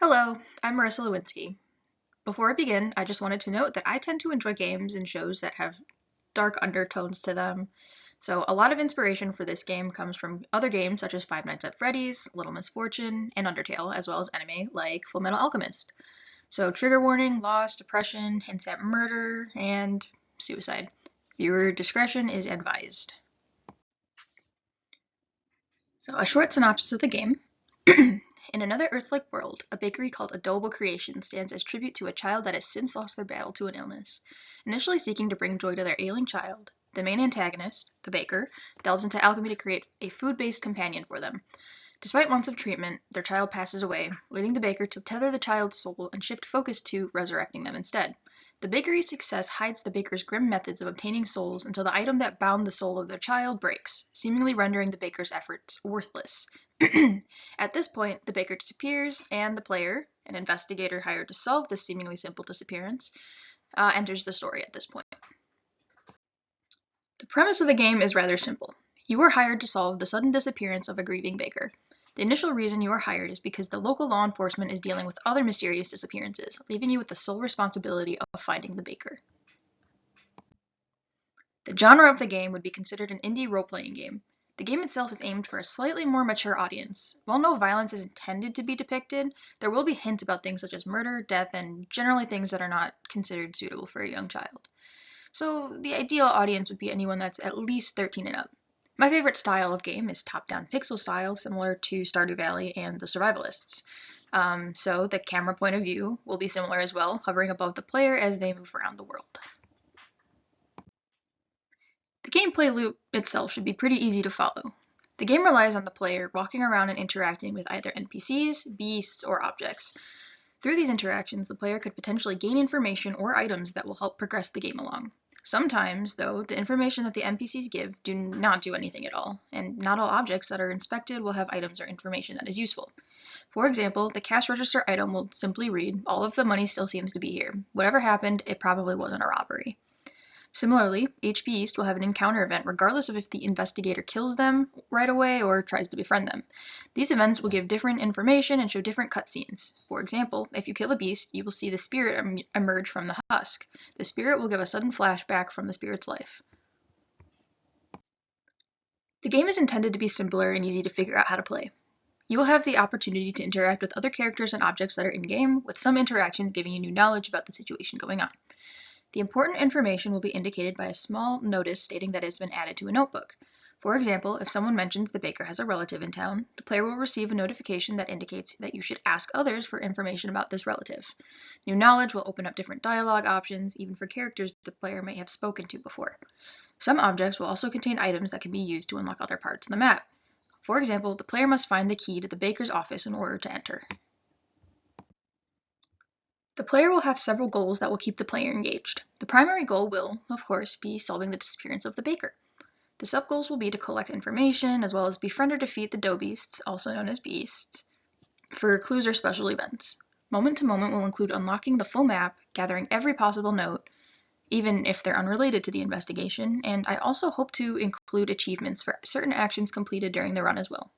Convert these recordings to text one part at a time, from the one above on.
Hello, I'm Marissa Lewinsky. Before I begin, I just wanted to note that I tend to enjoy games and shows that have dark undertones to them. So a lot of inspiration for this game comes from other games such as Five Nights at Freddy's, Little Misfortune, and Undertale, as well as anime like Fullmetal Alchemist. So trigger warning, loss, depression, hints at murder, and suicide. Viewer discretion is advised. So a short synopsis of the game. In another Earth-like world, a bakery called Adorable Creation stands as tribute to a child that has since lost their battle to an illness. Initially seeking to bring joy to their ailing child, the main antagonist, the baker, delves into alchemy to create a food-based companion for them. Despite months of treatment, their child passes away, leading the baker to tether the child's soul and shift focus to resurrecting them instead. The bakery's success hides the baker's grim methods of obtaining souls until the item that bound the soul of their child breaks, seemingly rendering the baker's efforts worthless. At this point, the baker disappears, and the player, an investigator hired to solve this seemingly simple disappearance, enters the story at this point. The premise of the game is rather simple. You are hired to solve the sudden disappearance of a grieving baker. The initial reason you are hired is because the local law enforcement is dealing with other mysterious disappearances, leaving you with the sole responsibility of finding the baker. The genre of the game would be considered an indie role-playing game. The game itself is aimed for a slightly more mature audience. While no violence is intended to be depicted, there will be hints about things such as murder, death, and generally things that are not considered suitable for a young child. So the ideal audience would be anyone that's at least 13 and up. My favorite style of game is top-down pixel style, similar to Stardew Valley and the Survivalists. So the camera point of view will be similar as well, hovering above the player as they move around the world. The gameplay loop itself should be pretty easy to follow. The game relies on the player walking around and interacting with either NPCs, beasts, or objects. Through these interactions, the player could potentially gain information or items that will help progress the game along. Sometimes, though, the information that the NPCs give do not do anything at all, and not all objects that are inspected will have items or information that is useful. For example, the cash register item will simply read, "All of the money still seems to be here. Whatever happened, it probably wasn't a robbery." Similarly, each beast will have an encounter event regardless of if the investigator kills them right away or tries to befriend them. These events will give different information and show different cutscenes. For example, if you kill a beast, you will see the spirit emerge from the husk. The spirit will give a sudden flashback from the spirit's life. The game is intended to be simpler and easy to figure out how to play. You will have the opportunity to interact with other characters and objects that are in-game, with some interactions giving you new knowledge about the situation going on. The important information will be indicated by a small notice stating that it has been added to a notebook. For example, if someone mentions the baker has a relative in town, the player will receive a notification that indicates that you should ask others for information about this relative. New knowledge will open up different dialogue options, even for characters the player may have spoken to before. Some objects will also contain items that can be used to unlock other parts of the map. For example, the player must find the key to the baker's office in order to enter. The player will have several goals that will keep the player engaged. The primary goal will, of course, be solving the disappearance of the baker. The sub-goals will be to collect information, as well as befriend or defeat the dough beasts, also known as beasts, for clues or special events. Moment to moment will include unlocking the full map, gathering every possible note, even if they're unrelated to the investigation, and I also hope to include achievements for certain actions completed during the run as well.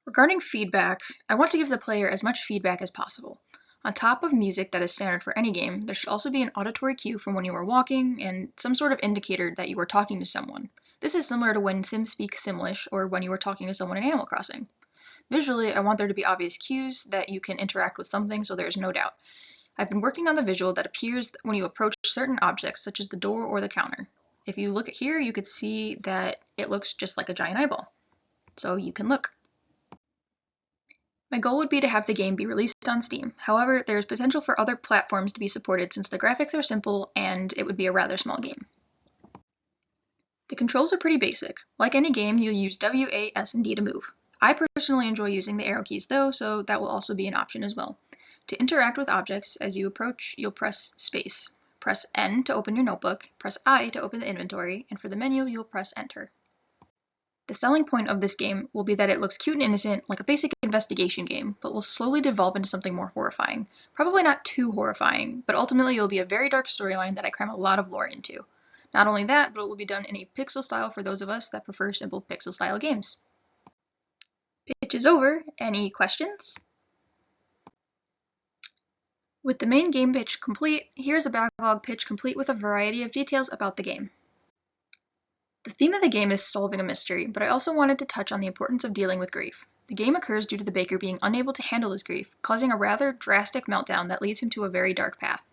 Regarding feedback, I want to give the player as much feedback as possible. On top of music that is standard for any game, there should also be an auditory cue from when you are walking and some sort of indicator that you are talking to someone. This is similar to when Sim speaks Simlish or when you are talking to someone in Animal Crossing. Visually, I want there to be obvious cues that you can interact with something so there is no doubt. I've been working on the visual that appears when you approach certain objects such as the door or the counter. If you look at here, you could see that it looks just like a giant eyeball. So you can look. My goal would be to have the game be released on Steam. However, there is potential for other platforms to be supported since the graphics are simple and it would be a rather small game. The controls are pretty basic. Like any game, you'll use W, A, S, and D to move. I personally enjoy using the arrow keys though, so that will also be an option as well. To interact with objects, as you approach, you'll press space. Press N to open your notebook, press I to open the inventory, and for the menu, you'll press Enter. The selling point of this game will be that it looks cute and innocent, like a basic investigation game, but will slowly devolve into something more horrifying. Probably not too horrifying, but ultimately it will be a very dark storyline that I cram a lot of lore into. Not only that, but it will be done in a pixel style for those of us that prefer simple pixel style games. Pitch is over. Any questions? With the main game pitch complete, here's a backlog pitch complete with a variety of details about the game. The theme of the game is solving a mystery, but I also wanted to touch on the importance of dealing with grief. The game occurs due to the baker being unable to handle his grief, causing a rather drastic meltdown that leads him to a very dark path.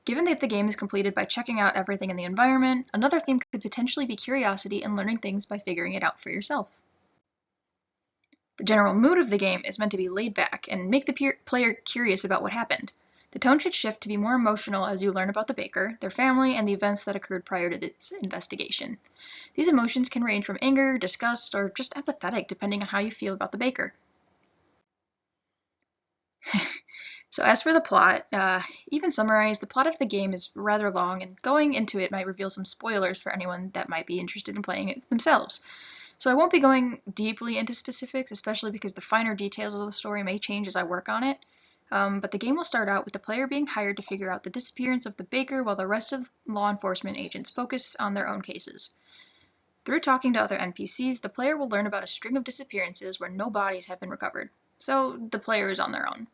Given that the game is completed by checking out everything in the environment, another theme could potentially be curiosity and learning things by figuring it out for yourself. The general mood of the game is meant to be laid back and make the player curious about what happened. The tone should shift to be more emotional as you learn about the baker, their family, and the events that occurred prior to this investigation. These emotions can range from anger, disgust, or just apathetic depending on how you feel about the baker. So as for the plot, even summarized, the plot of the game is rather long, and going into it might reveal some spoilers for anyone that might be interested in playing it themselves. So I won't be going deeply into specifics, especially because the finer details of the story may change as I work on it. But the game will start out with the player being hired to figure out the disappearance of the baker while the rest of law enforcement agents focus on their own cases. Through talking to other NPCs, the player will learn about a string of disappearances where no bodies have been recovered, so the player is on their own.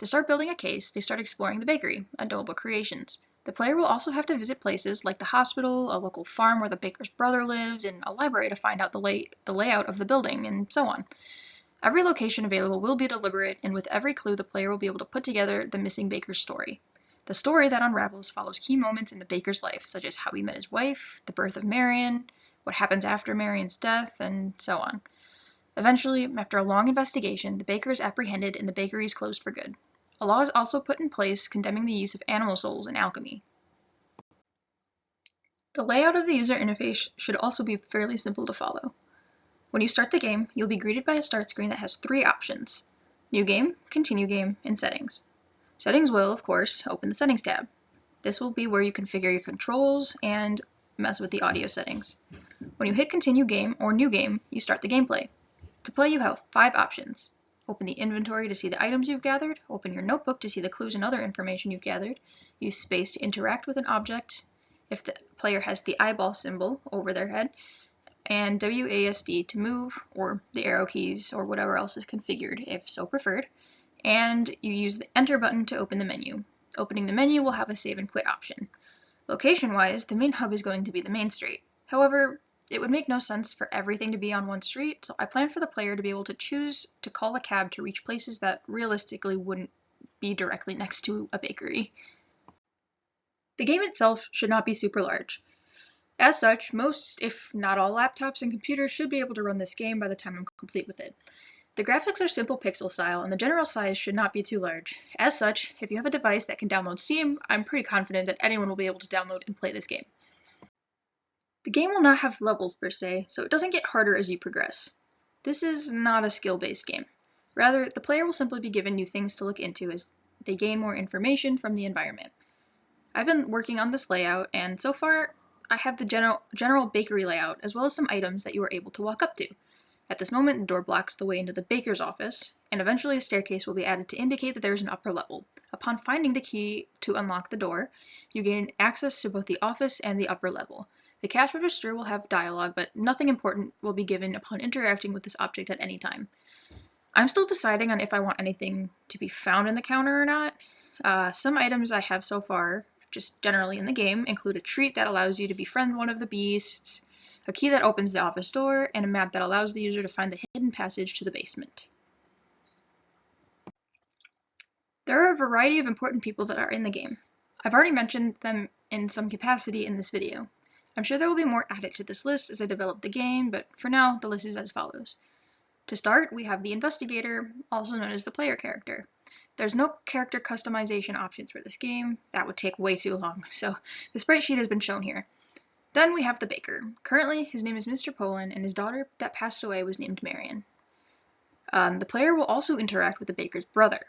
To start building a case, they start exploring the bakery, a Noble Creations. The player will also have to visit places like the hospital, a local farm where the baker's brother lives, and a library to find out the layout of the building, and so on. Every location available will be deliberate, and with every clue the player will be able to put together the missing baker's story. The story that unravels follows key moments in the baker's life, such as how he met his wife, the birth of Marion, what happens after Marion's death, and so on. Eventually, after a long investigation, the baker is apprehended and the bakery is closed for good. A law is also put in place condemning the use of animal souls in alchemy. The layout of the user interface should also be fairly simple to follow. When you start the game, you'll be greeted by a start screen that has 3 options: New Game, Continue Game, and Settings. Settings will, of course, open the Settings tab. This will be where you configure your controls and mess with the audio settings. When you hit Continue Game or New Game, you start the gameplay. To play, you have 5 options. Open the inventory to see the items you've gathered, open your notebook to see the clues and other information you've gathered, use space to interact with an object if the player has the eyeball symbol over their head, and WASD to move, or the arrow keys, or whatever else is configured if so preferred, and you use the Enter button to open the menu. Opening the menu will have a save and quit option. Location-wise, the main hub is going to be the main street. However, it would make no sense for everything to be on one street, so I plan for the player to be able to choose to call a cab to reach places that realistically wouldn't be directly next to a bakery. The game itself should not be super large. As such, most, if not all, laptops and computers should be able to run this game by the time I'm complete with it. The graphics are simple pixel style, and the general size should not be too large. As such, if you have a device that can download Steam, I'm pretty confident that anyone will be able to download and play this game. The game will not have levels per se, so it doesn't get harder as you progress. This is not a skill-based game. Rather, the player will simply be given new things to look into as they gain more information from the environment. I've been working on this layout, and so far, I have the general bakery layout, as well as some items that you are able to walk up to. At this moment, the door blocks the way into the baker's office, and eventually a staircase will be added to indicate that there is an upper level. Upon finding the key to unlock the door, you gain access to both the office and the upper level. The cash register will have dialogue, but nothing important will be given upon interacting with this object at any time. I'm still deciding on if I want anything to be found in the counter or not. Some items I have so far, just generally in the game, include a treat that allows you to befriend one of the beasts, a key that opens the office door, and a map that allows the user to find the hidden passage to the basement. There are a variety of important people that are in the game. I've already mentioned them in some capacity in this video. I'm sure there will be more added to this list as I develop the game, but for now, the list is as follows. To start, we have the investigator, also known as the player character. There's no character customization options for this game. That would take way too long, so the sprite sheet has been shown here. Then we have the baker. Currently, his name is Mr. Poland, and his daughter that passed away was named Marion. The player will also interact with the baker's brother.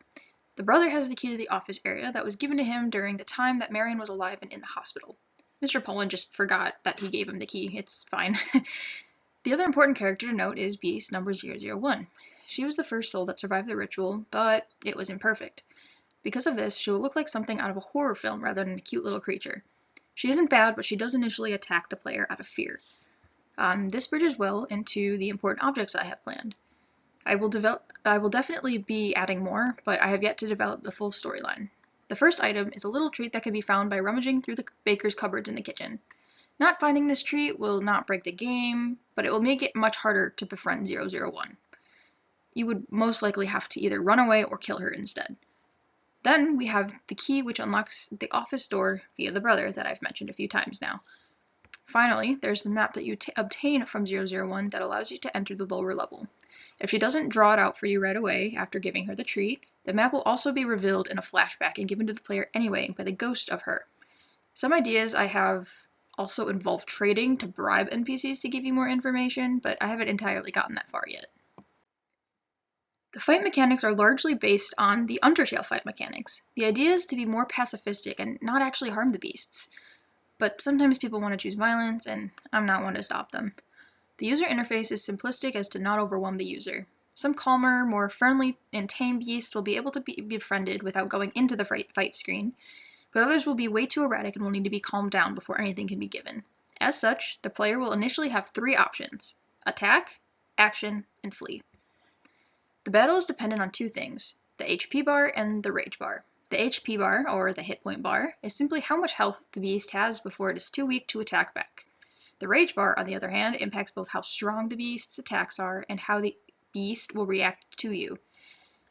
The brother has the key to the office area that was given to him during the time that Marion was alive and in the hospital. Mr. Poland just forgot that he gave him the key. It's fine. The other important character to note is Beast number 001. She was the first soul that survived the ritual, but it was imperfect. Because of this, she will look like something out of a horror film rather than a cute little creature. She isn't bad, but she does initially attack the player out of fear. This bridges well into the important objects I have planned. I will definitely be adding more, but I have yet to develop the full storyline. The first item is a little treat that can be found by rummaging through the baker's cupboards in the kitchen. Not finding this treat will not break the game, but it will make it much harder to befriend 001. You would most likely have to either run away or kill her instead. Then we have the key which unlocks the office door via the brother that I've mentioned a few times now. Finally, there's the map that you obtain from 001 that allows you to enter the lower level. If she doesn't draw it out for you right away after giving her the treat, the map will also be revealed in a flashback and given to the player anyway by the ghost of her. Some ideas I have also involve trading to bribe NPCs to give you more information, but I haven't entirely gotten that far yet. The fight mechanics are largely based on the Undertale fight mechanics. The idea is to be more pacifistic and not actually harm the beasts. But sometimes people want to choose violence, and I'm not one to stop them. The user interface is simplistic as to not overwhelm the user. Some calmer, more friendly, and tame beasts will be able to be befriended without going into the fight screen, but others will be way too erratic and will need to be calmed down before anything can be given. As such, the player will initially have 3 options: attack, action, and flee. The battle is dependent on 2 things: the HP bar and the rage bar. The HP bar, or the hit point bar, is simply how much health the beast has before it is too weak to attack back. The rage bar, on the other hand, impacts both how strong the beast's attacks are and how the beast will react to you.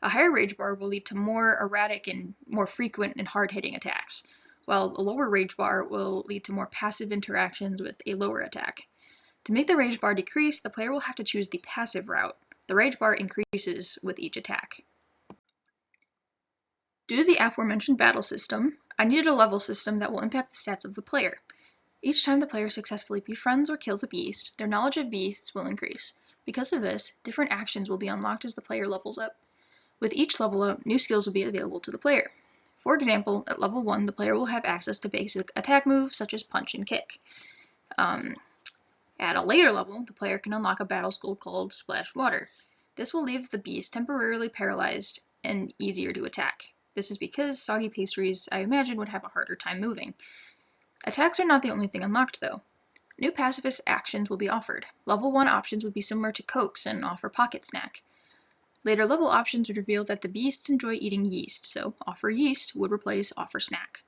A higher rage bar will lead to more erratic and more frequent and hard-hitting attacks, while a lower rage bar will lead to more passive interactions with a lower attack. To make the rage bar decrease, the player will have to choose the passive route. The rage bar increases with each attack. Due to the aforementioned battle system, I needed a level system that will impact the stats of the player. Each time the player successfully befriends or kills a beast, their knowledge of beasts will increase. Because of this, different actions will be unlocked as the player levels up. With each level up, new skills will be available to the player. For example, at level 1, the player will have access to basic attack moves such as punch and kick. At a later level, the player can unlock a battle skill called Splash Water. This will leave the beast temporarily paralyzed and easier to attack. This is because soggy pastries, I imagine, would have a harder time moving. Attacks are not the only thing unlocked, though. New pacifist actions will be offered. Level 1 options would be similar to Cokes and offer Pocket Snack. Later level options would reveal that the beasts enjoy eating yeast, so Offer Yeast would replace Offer Snack.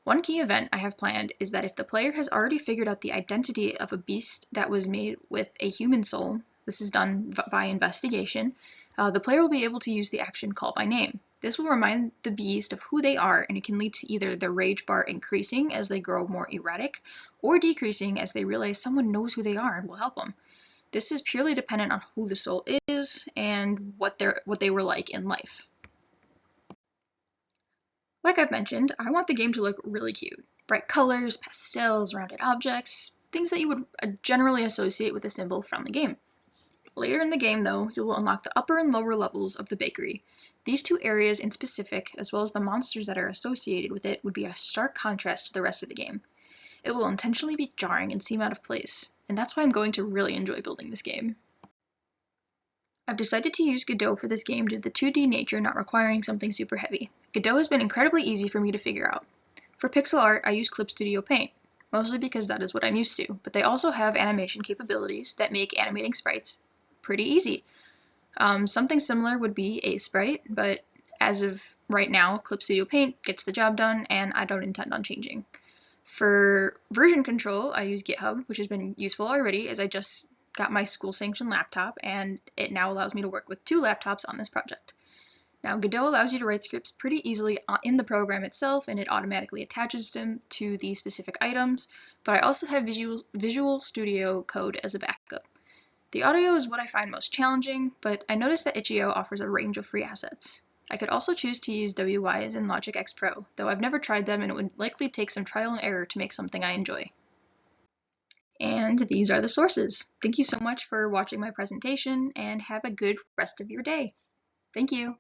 One key event I have planned is that if the player has already figured out the identity of a beast that was made with a human soul, this is done by investigation, the player will be able to use the action Call by Name. This will remind the beast of who they are, and it can lead to either the rage bar increasing as they grow more erratic, or decreasing as they realize someone knows who they are and will help them. This is purely dependent on who the soul is and what they were like in life. Like I've mentioned, I want the game to look really cute. Bright colors, pastels, rounded objects, things that you would generally associate with a simple, friendly game. Later in the game, though, you will unlock the upper and lower levels of the bakery. These 2 areas in specific, as well as the monsters that are associated with it, would be a stark contrast to the rest of the game. It will intentionally be jarring and seem out of place, and that's why I'm going to really enjoy building this game. I've decided to use Godot for this game due to the 2D nature not requiring something super heavy. Godot has been incredibly easy for me to figure out. For pixel art, I use Clip Studio Paint, mostly because that is what I'm used to, but they also have animation capabilities that make animating sprites pretty easy. Something similar would be Sprite, but as of right now, Clip Studio Paint gets the job done, and I don't intend on changing. For version control, I use GitHub, which has been useful already as I just got my school-sanctioned laptop, and it now allows me to work with 2 laptops on this project. Now, Godot allows you to write scripts pretty easily in the program itself, and it automatically attaches them to the specific items, but I also have Visual Studio Code as a backup. The audio is what I find most challenging, but I noticed that Itch.io offers a range of free assets. I could also choose to use WYs and Logic X Pro, though I've never tried them and it would likely take some trial and error to make something I enjoy. And these are the sources. Thank you so much for watching my presentation, and have a good rest of your day. Thank you.